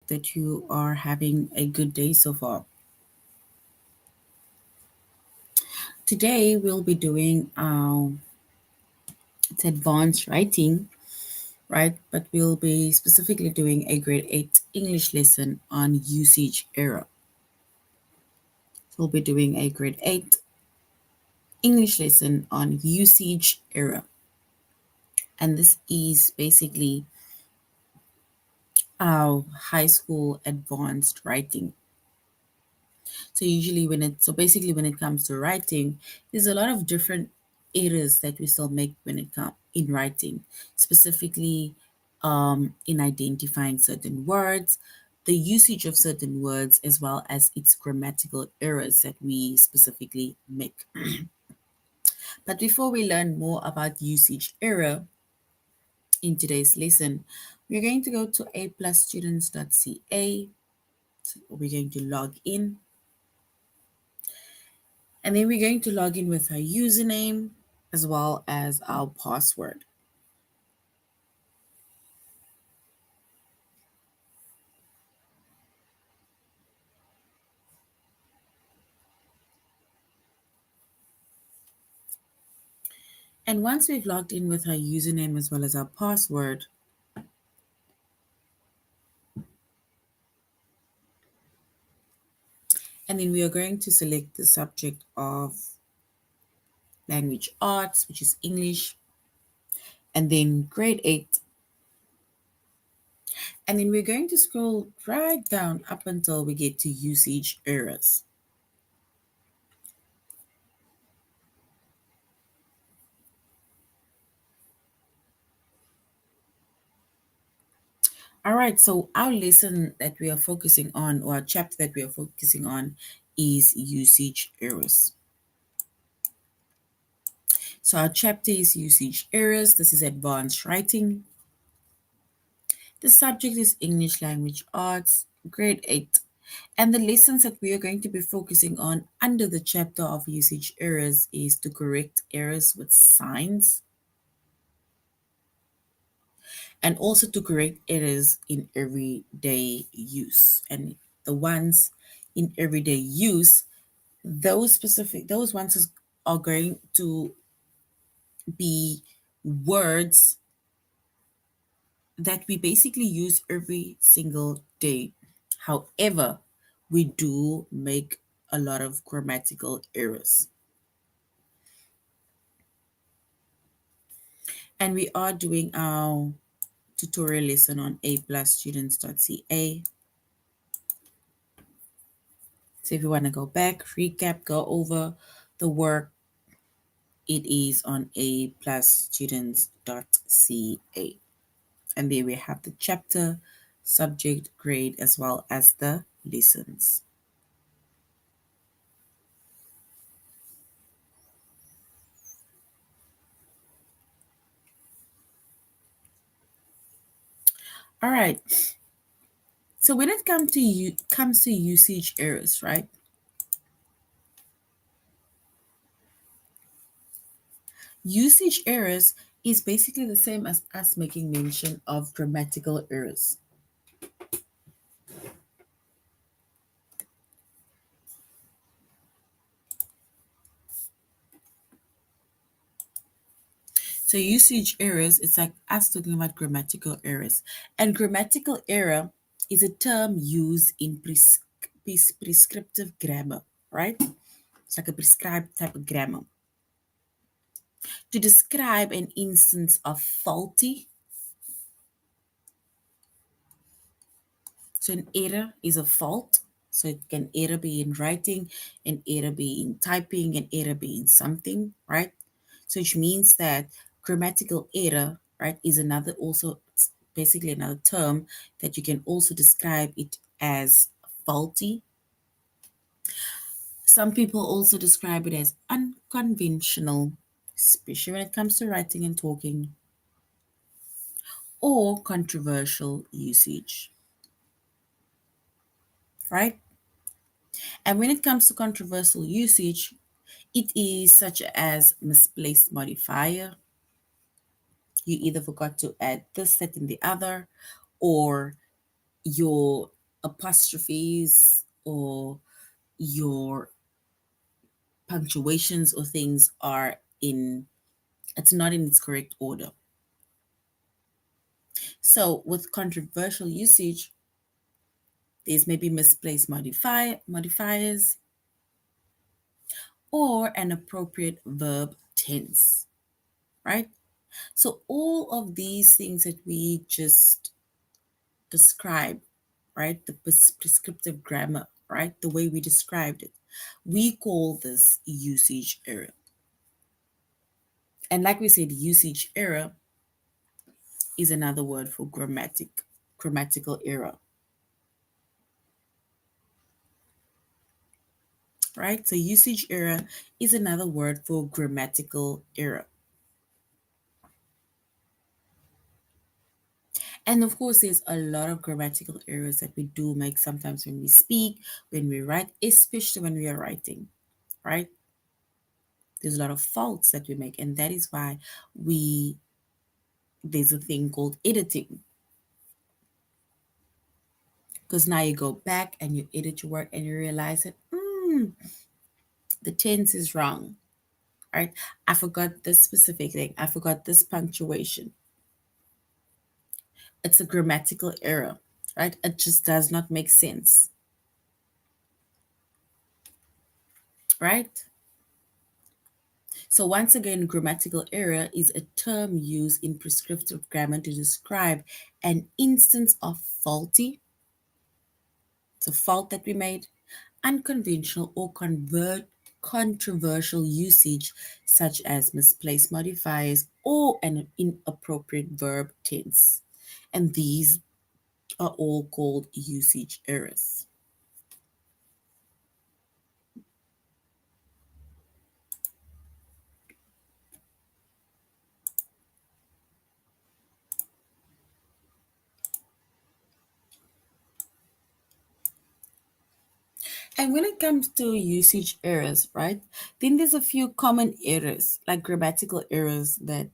that you are having a good day so far. Today we'll be doing it's advanced writing, right? But we'll be specifically doing a grade 8 English lesson on usage error. So we'll be doing a grade 8 English lesson on usage error. And this is basically our high school advanced writing. So basically when it comes to writing, there's a lot of different errors that we still make when it comes in writing, specifically in identifying certain words, the usage of certain words, as well as its grammatical errors that we specifically make. But before we learn more about usage error in today's lesson, we're going to go to aplusstudents.ca. So we're going to log in. And then we're going to log in with our username as well as our password. And once we've logged in with our username as well as our password, and then we are going to select the subject of language arts, which is English, and then grade 8. And then we're going to scroll right down up until we get to usage errors. All right, so our lesson that we are focusing on, or our chapter that we are focusing on, is usage errors. So our chapter is usage errors. This is advanced writing. The subject is English language arts, grade 8. And the lessons that we are going to be focusing on under the chapter of usage errors is to correct errors with signs, and also to correct errors in everyday use. And the ones in everyday use, those ones are going to be words that we basically use every single day. However, we do make a lot of grammatical errors. And we are doing our tutorial lesson on aplusstudents.ca. So if you want to go back, recap, go over the work, it is on aplusstudents.ca. And there we have the chapter, subject, grade, as well as the lessons. All right. So when it comes to usage errors, right? Usage errors is basically the same as us making mention of grammatical errors. So usage errors, it's like us talking about grammatical errors. And grammatical error is a term used in prescriptive grammar, right? It's like a prescribed type of grammar. To describe an instance of faulty, so an error is a fault. So it can error be in writing, an error be in typing, an error be in something, right? So which means that grammatical error, right, is another also basically another term that you can also describe it as faulty. Some people also describe it as unconventional, especially when it comes to writing and talking, or controversial usage, right? And when it comes to controversial usage, it is such as misplaced modifier. You either forgot to add this, that, and the other, or your apostrophes or your punctuations or things are in it's not in its correct order. So with controversial usage, there's maybe misplaced modifiers or an appropriate verb tense, right? So all of these things that we just described, right? The prescriptive grammar, right? The way we described it, we call this usage error. And like we said, usage error is another word for grammatical error, right? So usage error is another word for grammatical error. And of course, there's a lot of grammatical errors that we do make sometimes when we speak, when we write, especially when we are writing, right? There's a lot of faults that we make, and that is why we there's a thing called editing. Because now you go back and you edit your work and you realize that the tense is wrong, right? I forgot this specific thing. I forgot this punctuation. It's a grammatical error, right? It just does not make sense, right? So once again, grammatical error is a term used in prescriptive grammar to describe an instance of faulty, it's a fault that we made, unconventional or controversial usage such as misplaced modifiers or an inappropriate verb tense. And these are all called usage errors. And when it comes to usage errors, right, then there's a few common errors, like grammatical errors that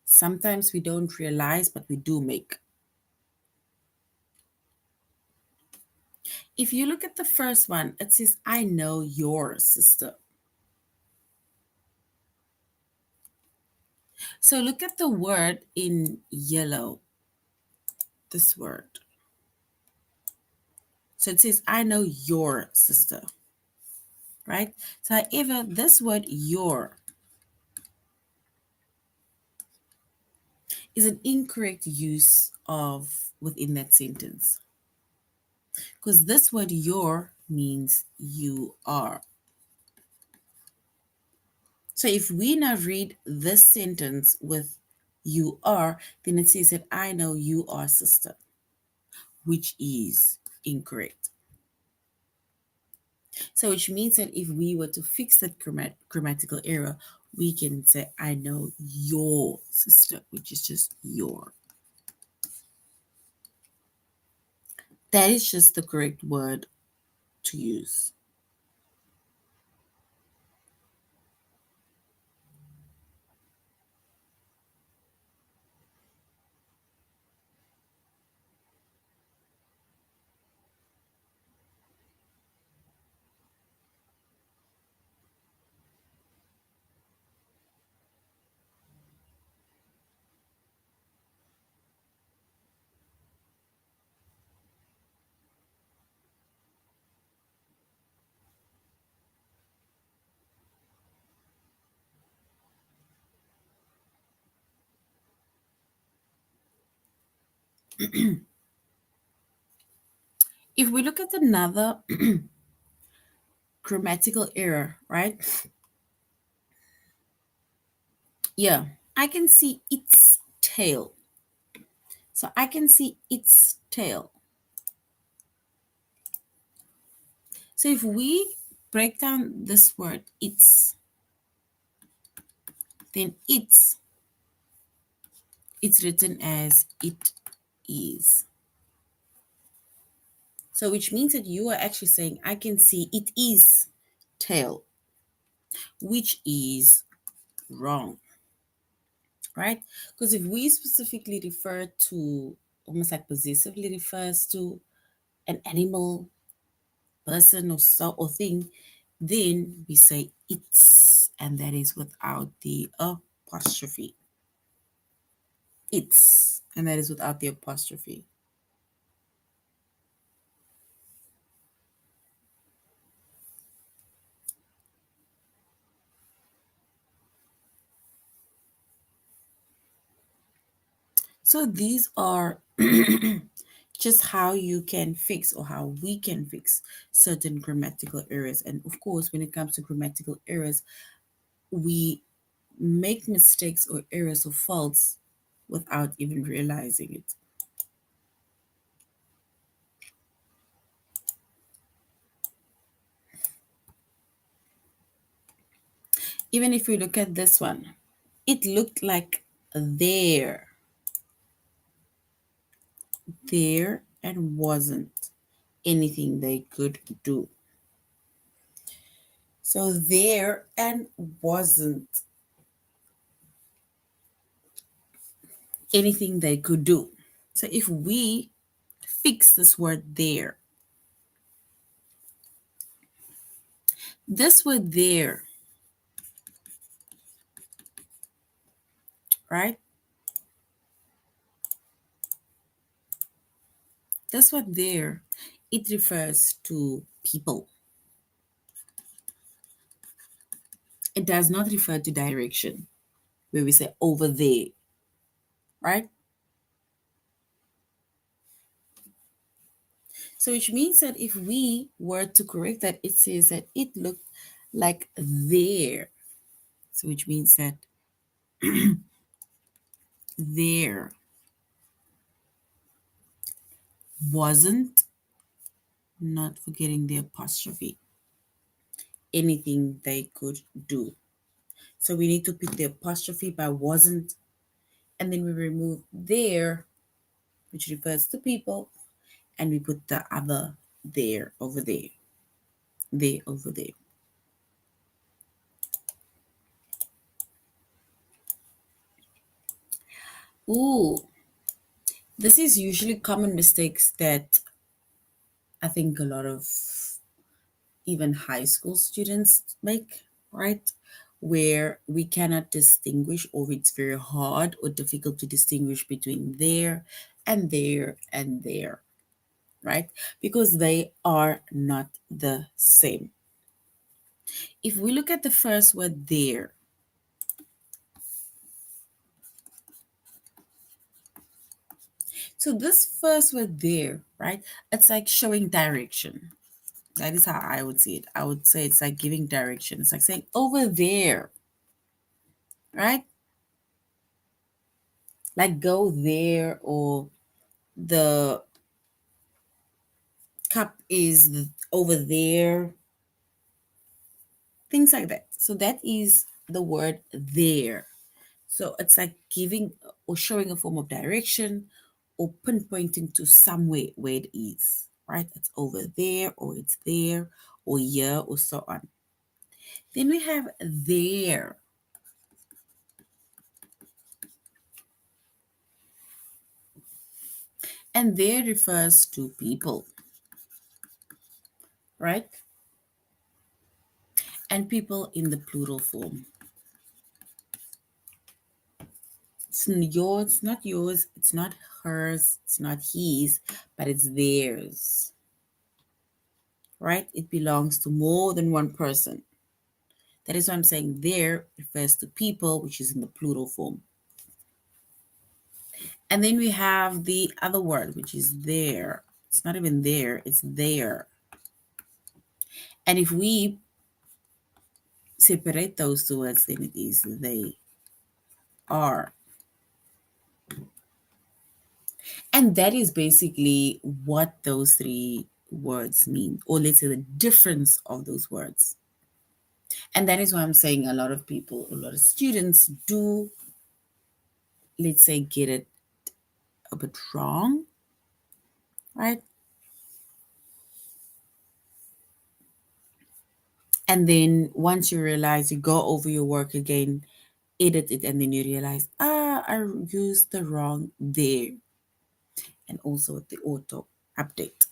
sometimes we don't realize, but we do make. If you look at the first one, it says, I know your sister. So look at the word in yellow, this word. So it says, I know your sister, right? So however, this word your is an incorrect use of within that sentence. Because this word your means you are. So if we now read this sentence with you are, then it says that I know you are sister, which is incorrect. So which means that if we were to fix that grammatical error, we can say I know your sister, which is just your. That is just the correct word to use. If we look at another grammatical error, right? Yeah, I can see its tail. So I can see its tail. So if we break down this word, its, then it's written as it is. So which means that you are actually saying, I can see it is tail, which is wrong, right? Because if we specifically refer to, almost like possessively refers to, an animal, person, or so or thing, then we say it's, and that is without the apostrophe. It's, and that is without the apostrophe. So these are just how you can fix or how we can fix certain grammatical errors. And of course, when it comes to grammatical errors, we make mistakes or errors or faults without even realizing it. Even if we look at this one, it looked like there, there, and wasn't anything they could do. So there and wasn't anything they could do. So if we fix this word there, this word there, right? This word there, it refers to people. It does not refer to direction, where we say over there, right? So which means that if we were to correct that, it says that it looked like there. So which means that there wasn't, not forgetting the apostrophe, anything they could do. So we need to put the apostrophe by wasn't, and then we remove there, which refers to people, and we put the other there over there over there. Ooh, this is usually common mistakes that I think a lot of even high school students make, right? Where we cannot distinguish, or it's very hard or difficult to distinguish between there and there and there, right? Because they are not the same. If we look at the first word there, so this first word there, right? It's like showing direction. That is how I would see it. I would say it's like giving direction. It's like saying over there, right? Like go there, or the cup is over there, things like that. So that is the word there. So it's like giving or showing a form of direction or pinpointing to somewhere where it is, right? It's over there, or it's there, or here, or so on. Then we have there, and there refers to people, right? And people in the plural form. It's not yours, it's not hers, it's not his, but it's theirs, right? It belongs to more than one person. That is why I'm saying there refers to people, which is in the plural form. And then we have the other word, which is there. It's not even there, it's there. And if we separate those two words, then it is they are. And that is basically what those three words mean, or let's say the difference of those words. And that is why I'm saying a lot of people, a lot of students do, let's say, get it a bit wrong, right? And then once you realize, you go over your work again, edit it, and then you realize, I used the wrong there. And also with the auto update.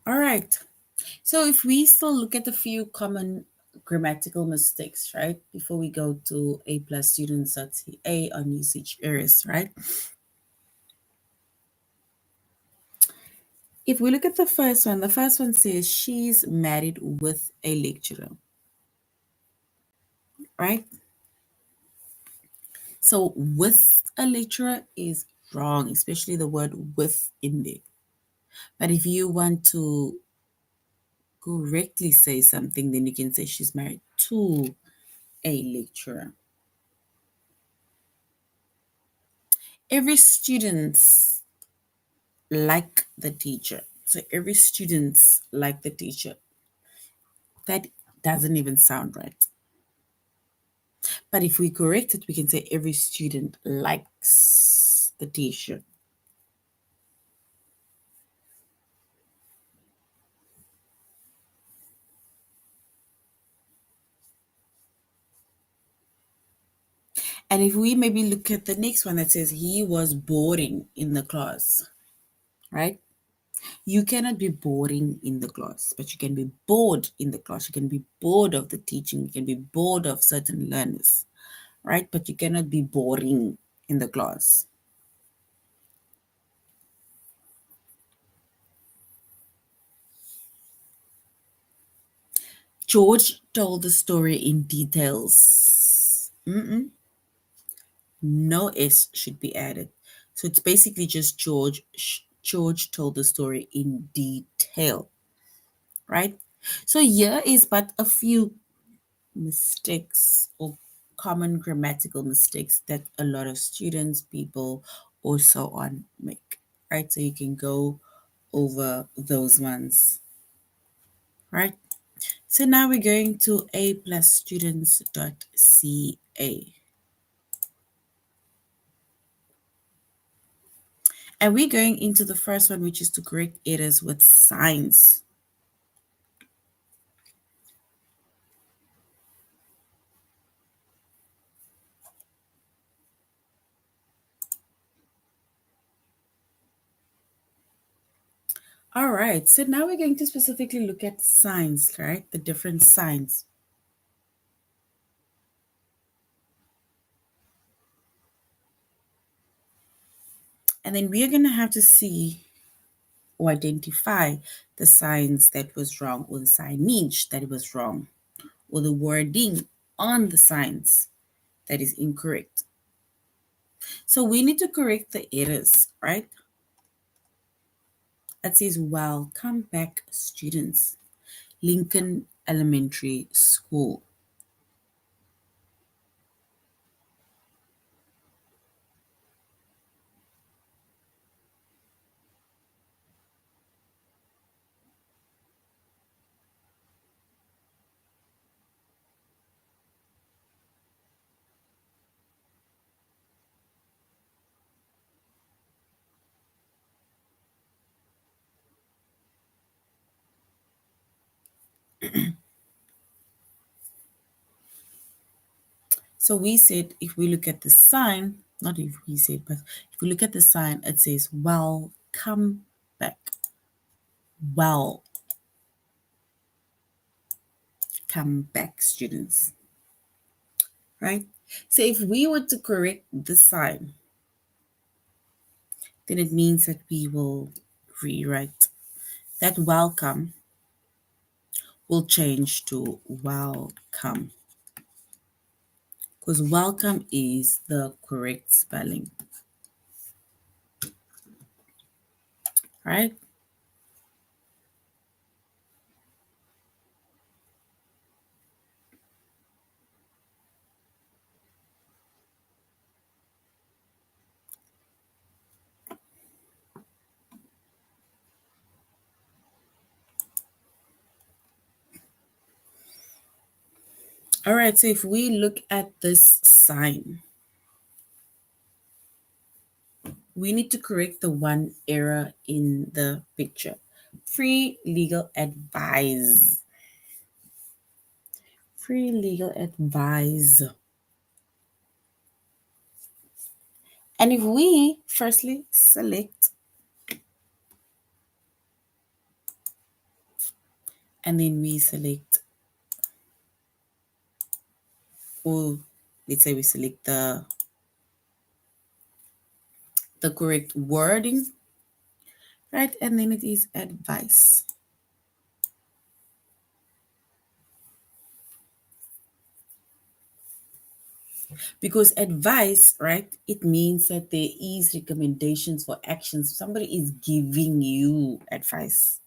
All right. So if we still look at a few common grammatical mistakes, right, before we go to A plus students.ca on usage errors, right? If we look at the first one says she's married with a lecturer, right? So with a lecturer is wrong, especially the word with in there. But if you want to correctly say something, then you can say she's married to a lecturer. Every student's like the teacher. So every student's like the teacher. That doesn't even sound right. But if we correct it, we can say every student likes the teacher. And if we maybe look at the next one that says he was boring in the class, right? You cannot be boring in the class, but you can be bored in the class. You can be bored of the teaching. You can be bored of certain learners, right? But you cannot be boring in the class. George told the story in details. No S should be added. So it's basically just George. George told the story in detail, right? So here is but a few mistakes or common grammatical mistakes that a lot of students, people, or so on make, right? So you can go over those ones, right? So now we're going to a plus students.ca. And we're going into the first one, which is to correct errors with signs. All right, so now we're going to specifically look at signs, right? The different signs. And then we are going to have to see or identify the signs that was wrong, or the signage that was wrong, or the wording on the signs that is incorrect. So we need to correct the errors, right? That says, welcome back, students. Lincoln Elementary School. So we said if we look at the sign, not if we said, but if we look at the sign, it says, welcome back. Welcome back, students. Right? So if we were to correct the sign, then it means that we will rewrite that welcome will change to welcome, because welcome is the correct spelling, right? All right, so if we look at this sign, we need to correct the one error in the picture. Free legal advice. Free legal advice. And if we firstly select and then we select, or let's say we select the correct wording, right? And then it is advice. Because advice, right, it means that there is recommendations for actions. Somebody is giving you advice,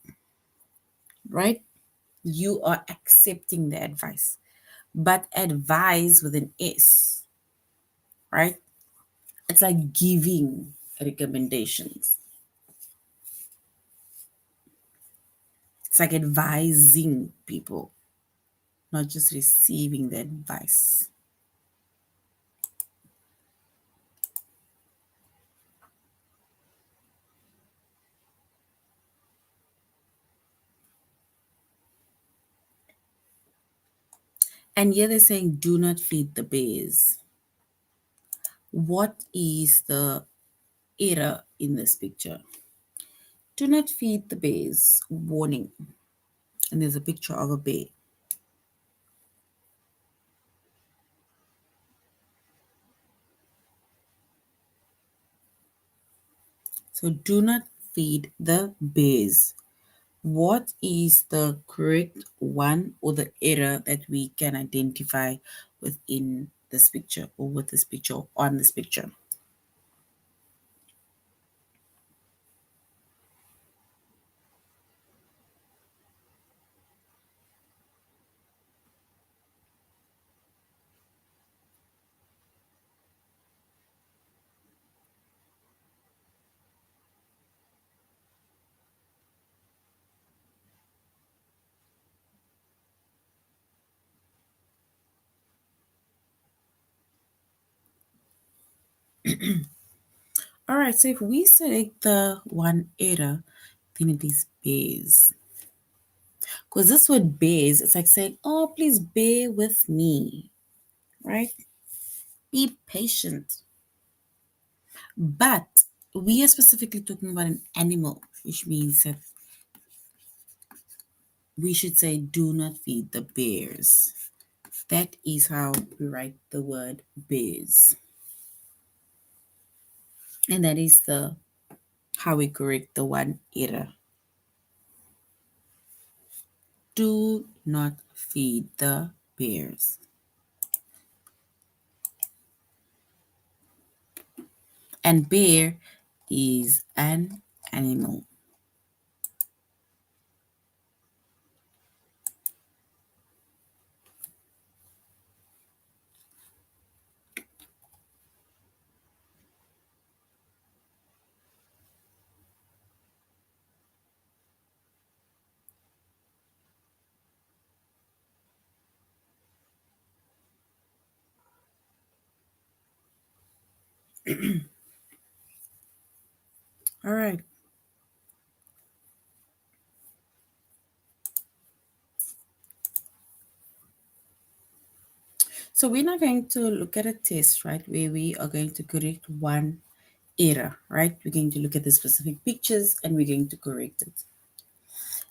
right? You are accepting the advice. But advise with an S, right? It's like giving recommendations. It's like advising people, not just receiving the advice. And here they're saying, do not feed the bears. What is the error in this picture? Do not feed the bears. Warning. And there's a picture of a bear. So do not feed the bears. What is the correct one or the error that we can identify within this picture or with this picture or on this picture? All right, so if we select the one error, then it is bears. Because this word bears, it's like saying, oh, please bear with me, right? Be patient. But we are specifically talking about an animal, which means that we should say, do not feed the bears. That is how we write the word bears. And that is the how we correct the one error. Do not feed the bears. And bear is an animal. All right. So we're now going to look at a test, right, where we are going to correct one error, right? We're going to look at the specific pictures and we're going to correct it.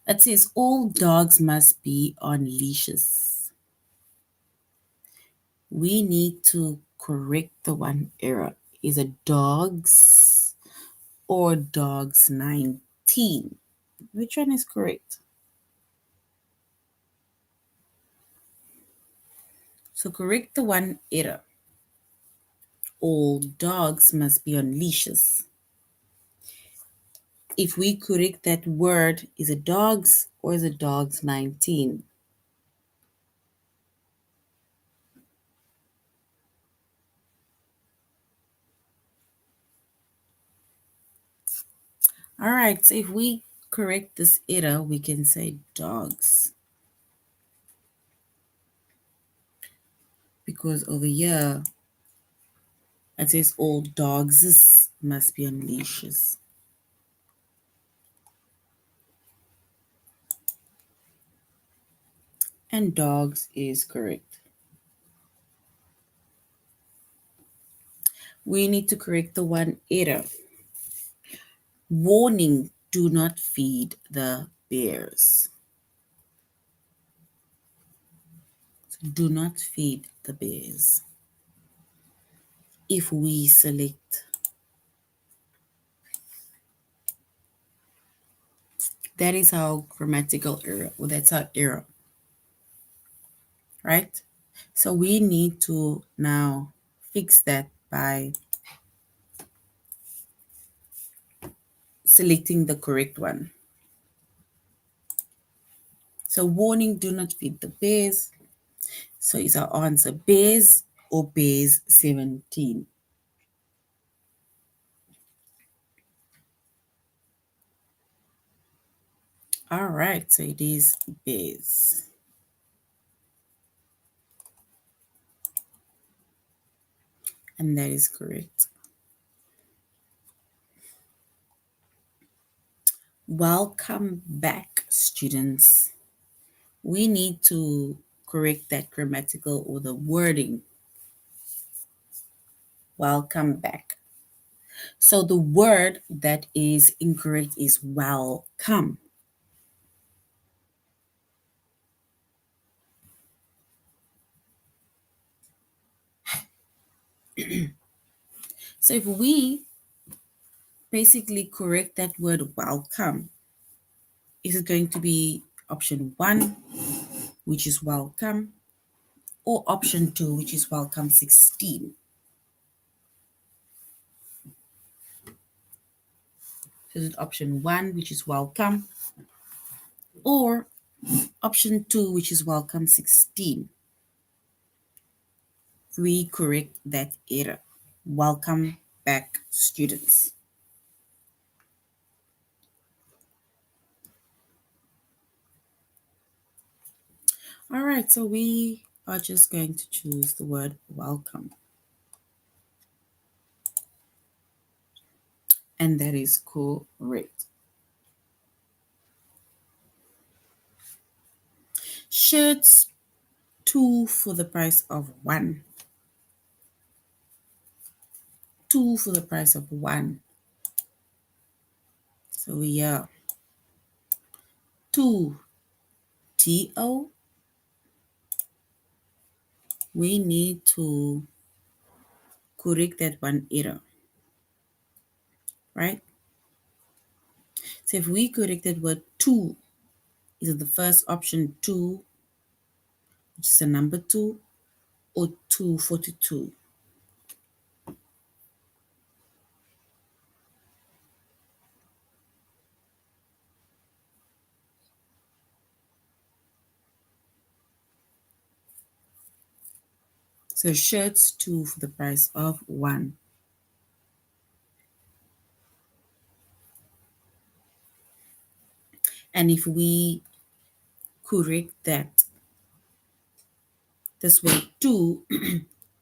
It says all dogs must be on leashes. We need to correct the one error. Is it dogs or dogs 19? Which one is correct? So correct the one error. All dogs must be on leashes. If we correct that word, is it dogs or is it dogs 19? All right, so if we correct this error, we can say dogs. Because over here, it says all dogs must be on leashes. And dogs is correct. We need to correct the one error. Warning, do not feed the bears. do not feed the bears. If we select, that is our grammatical error, or that's our error, right? So we need to now fix that by selecting the correct one. So warning, do not feed the bears. So is our answer bears or bears 17? All right, so it is bears. And that is correct. Welcome back, students. We need to correct that grammatical or the wording. Welcome back. So the word that is incorrect is welcome. So if we basically correct that word welcome, is it going to be option 1, which is welcome, or option 2, which is welcome 16? So is it option 1, which is welcome, or option 2, which is welcome 16? We correct that error. Welcome back, students. All right, so we are just going to choose the word welcome. And that is correct. Shirts, 2 for the price of 1. 2 for the price of 1. So yeah, 2, T-O. We need to correct that one error, right? So if we correct that word 2, is it the first option 2, which is a number 2, or 242? So shirts, 2 for the price of 1. And if we correct that, this way 2,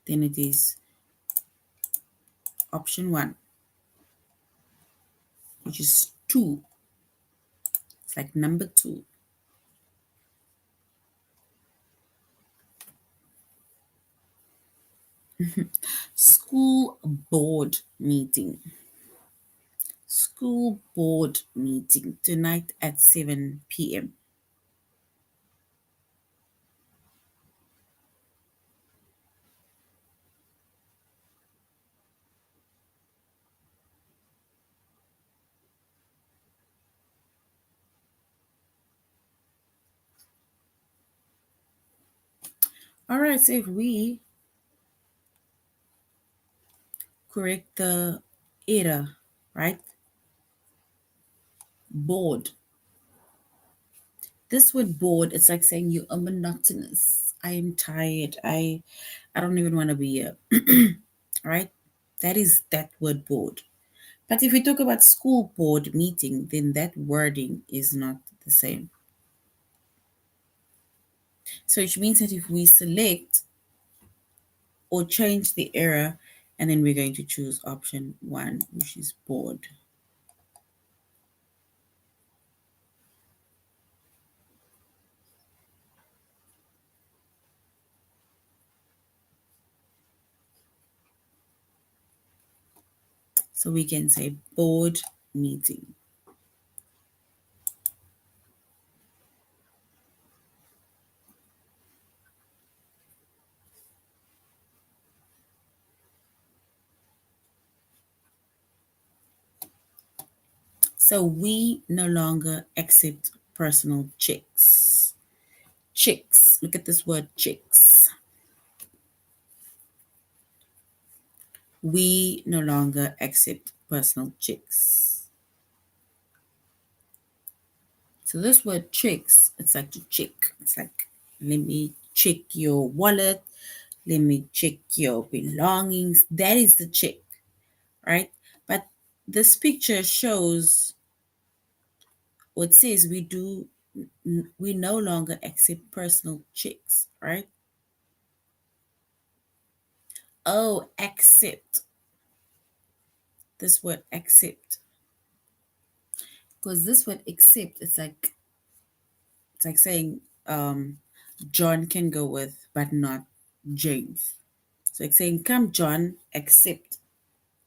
then it is option 1, which is 2. It's like number 2. School board meeting. School board meeting tonight at 7 p.m. All right, so if we correct the error, right? Bored. This word bored, it's like saying you are monotonous. I am tired. I don't even want to be here. Right? That is that word bored. But if we talk about school board meeting, then that wording is not the same. So which means that if we select or change the error, and then we're going to choose option 1, which is board. So we can say board meeting. So we no longer accept personal checks. Checks. Look at this word checks. We no longer accept personal checks. So this word checks, it's like to check. It's like, let me check your wallet. Let me check your belongings. That is the check, right? But this picture shows, what says we no longer accept personal checks, right? Oh, accept. This word accept. Because this word accept, it's like saying John can go with, but not James. So it's saying, come John, accept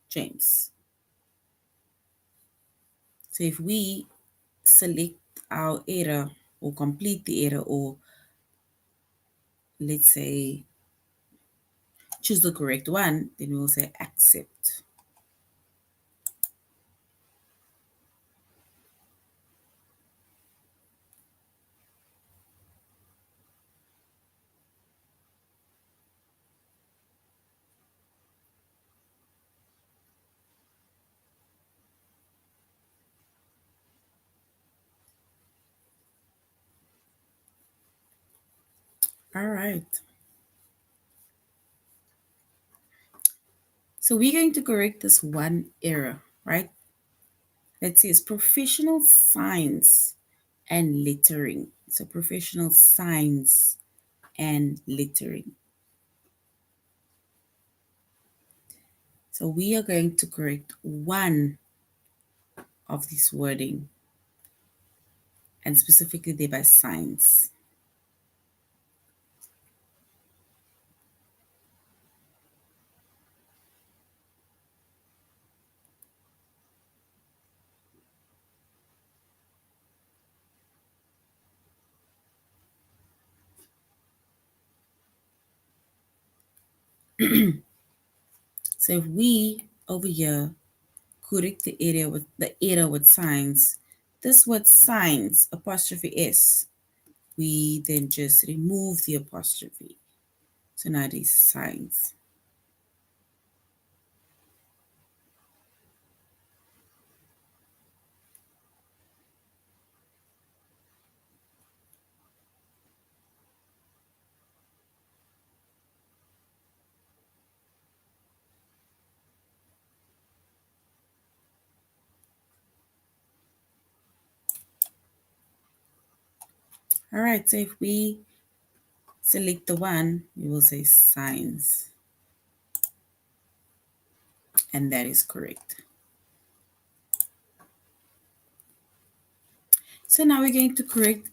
James. So if we select our error or complete the error, or let's say choose the correct one, then we will say accept. All right. So we're going to correct this one error, right? Let's see, it's professional signs and lettering. So professional signs and lettering. So we are going to correct one of this wording, and specifically there by signs. So if we over here correct the error with signs, this word signs apostrophe s, we then just remove the apostrophe. So now it is signs. All right, so if we select the one, we will say signs, and that is correct. So now we're going to correct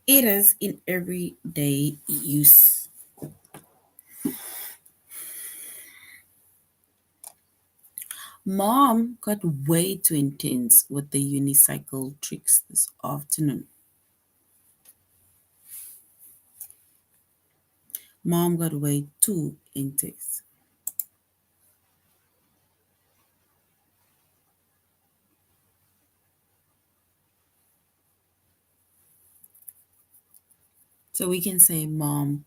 errors in everyday use. Mom got way too intense with the unicycle tricks this afternoon. Mom got way too intense. So we can say mom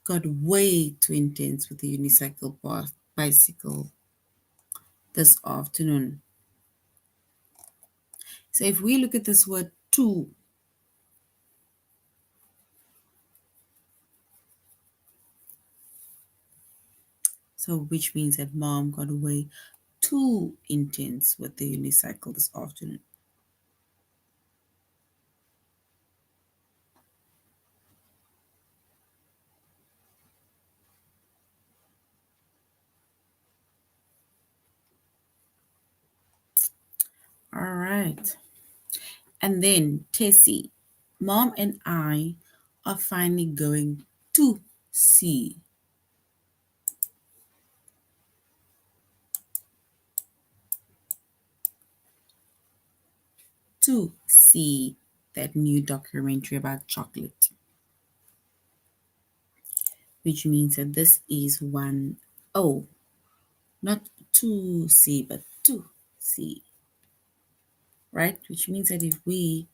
got way too intense with the bicycle this afternoon. So if we look at this word too, so which means that mom got way too intense with the unicycle this afternoon. All right. And then Tessie, mom and I are finally going to see that new documentary about chocolate, which means that this is one oh, not to see, but to C, right? Which means that if we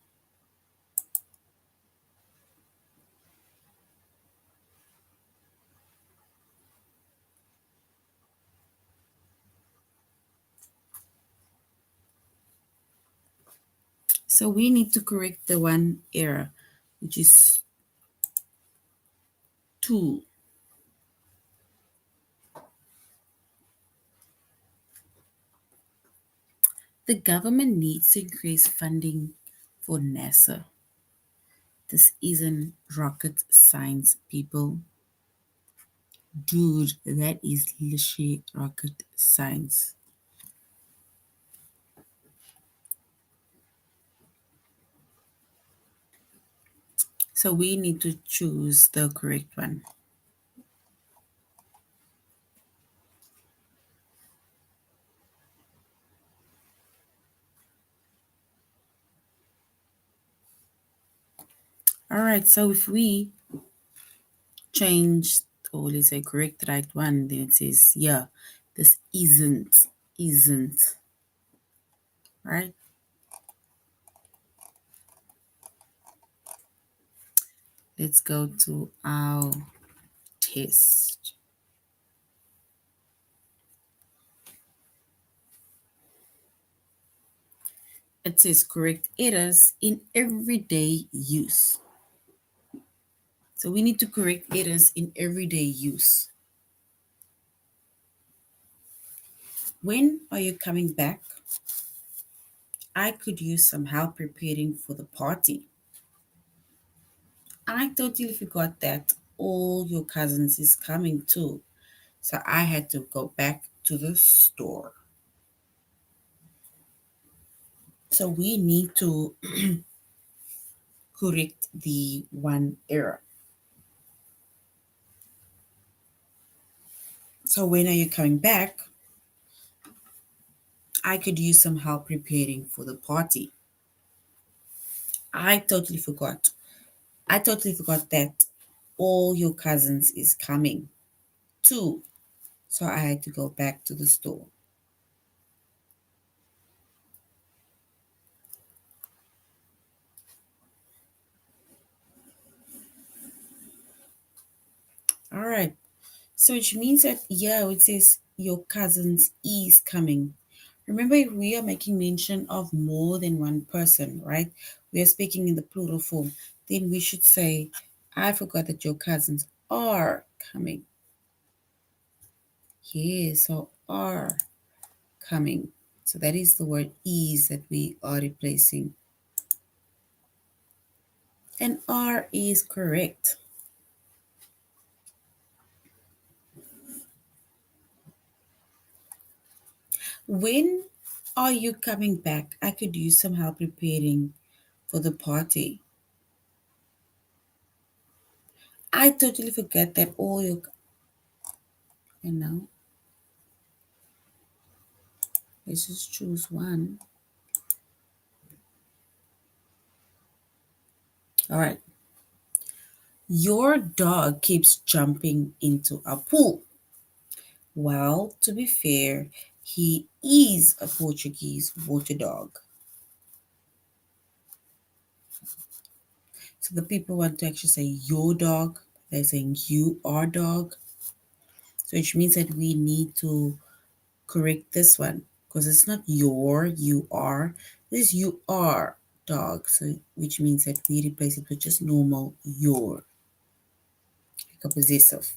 so we need to correct the one error, which is 2. The government needs to increase funding for NASA. This isn't rocket science, people. Dude, that is literally rocket science. So we need to choose the correct one. All right, so if we change, or let's say correct the right one, then it says, yeah, this isn't, right? Let's go to our test. It says correct errors in everyday use. So we need to correct errors in everyday use. When are you coming back? I could use some help preparing for the party. I totally forgot that all your cousins is coming too. So I had to go back to the store. So we need to correct the one error. So when are you coming back? I could use some help preparing for the party. I totally forgot. I totally forgot that all your cousins is coming too. So I had to go back to the store. All right. So which means that, yeah, it says your cousins is coming. Remember, if we are making mention of more than one person, right? We are speaking in the plural form. Then we should say, I forgot that your cousins are coming. Yeah, so are coming. So that is the word is that we are replacing. And are is correct. When are you coming back? I could use some help preparing for the party. I totally forget that all your, you know, let's just choose one. All right. Your dog keeps jumping into a pool. Well, to be fair, he is a Portuguese water dog. So the people want to actually say your dog, they're saying you are dog. So which means that we need to correct this one because it's not your, you are. This is you are dog. So which means that we replace it with just normal your, like a possessive.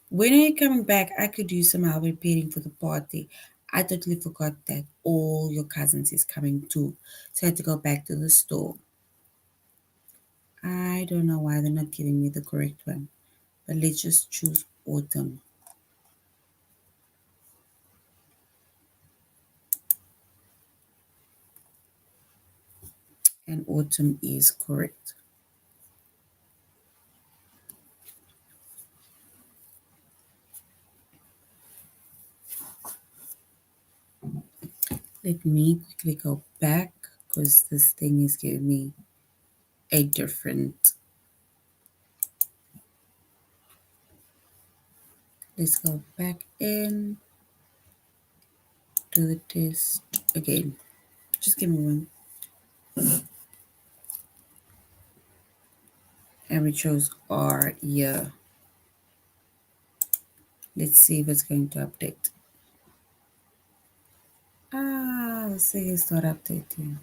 When are you coming back? I could use some help preparing for the party. I totally forgot that all your cousins is coming too. So I had to go back to the store. I don't know why they're not giving me the correct one. But let's just choose autumn. And autumn is correct. Let me quickly go back because this thing is giving me a different. Let's go back in, do the test again. Just give me one. And we chose R year. Let's see if it's going to update. Let's see, it's not updating.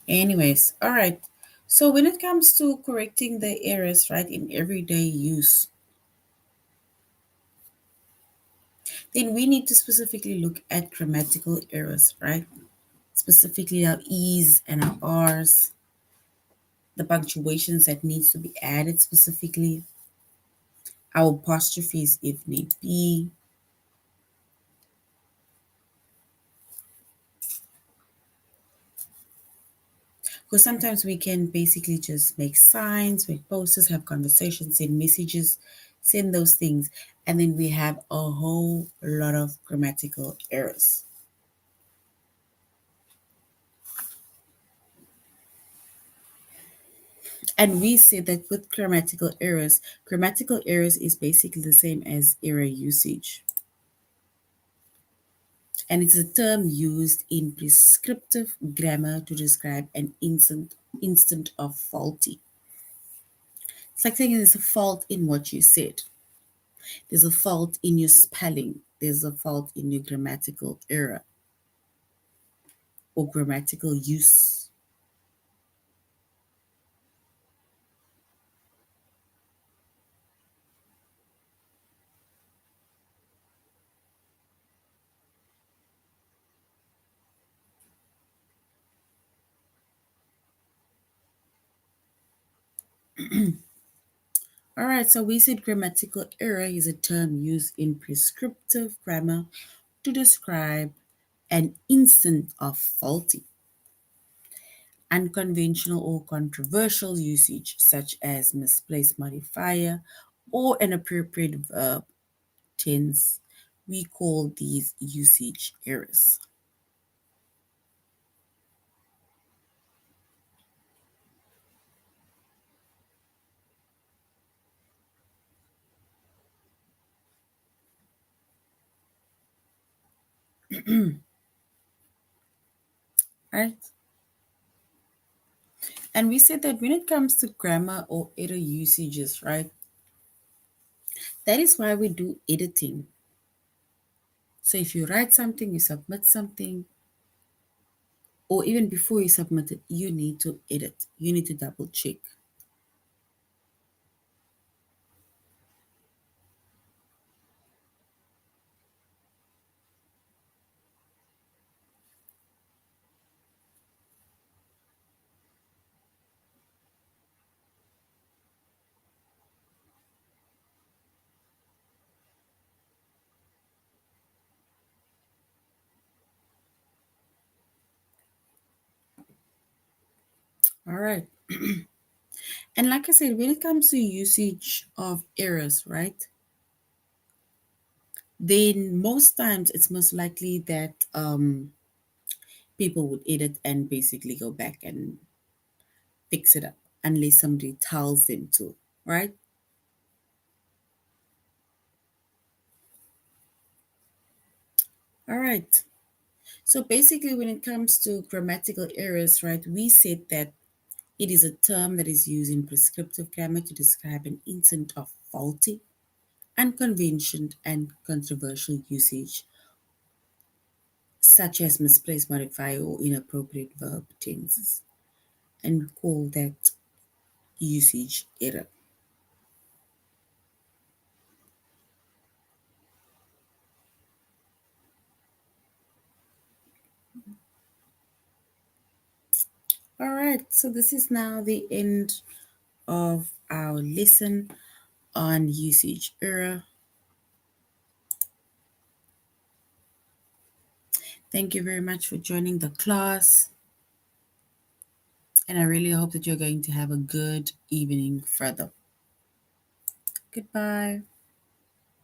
Anyways, all right. So when it comes to correcting the errors, right, in everyday use, then we need to specifically look at grammatical errors, right? Specifically our E's and our R's, the punctuations that needs to be added specifically, our apostrophes if need be. Because sometimes we can basically just make signs, make posters, have conversations, send messages, send those things, and then we have a whole lot of grammatical errors. And we say that with grammatical errors is basically the same as error usage. And it's a term used in prescriptive grammar to describe an instant of faulty. It's like saying there's a fault in what you said. There's a fault in your spelling. There's a fault in your grammatical error or grammatical use. All right, so we said grammatical error is a term used in prescriptive grammar to describe an instant of faulty, unconventional, or controversial usage, such as misplaced modifier or inappropriate verb tense. We call these usage errors. Right? And we said that when it comes to grammar or error usages, right, that is why we do editing. So if you write something, you submit something, or even before you submit it, you need to edit. You need to double check. All right. And like I said, when it comes to usage of errors, right, then most times it's most likely that people would edit and basically go back and fix it up unless somebody tells them to, right? All right. So basically, when it comes to grammatical errors, right, we said that it is a term that is used in prescriptive grammar to describe an instance of faulty, unconventional, and controversial usage, such as misplaced modifier or inappropriate verb tenses, and we call that usage error. All right, so this is now the end of our lesson on usage error. Thank you very much for joining the class, and I really hope that you're going to have a good evening further. Goodbye.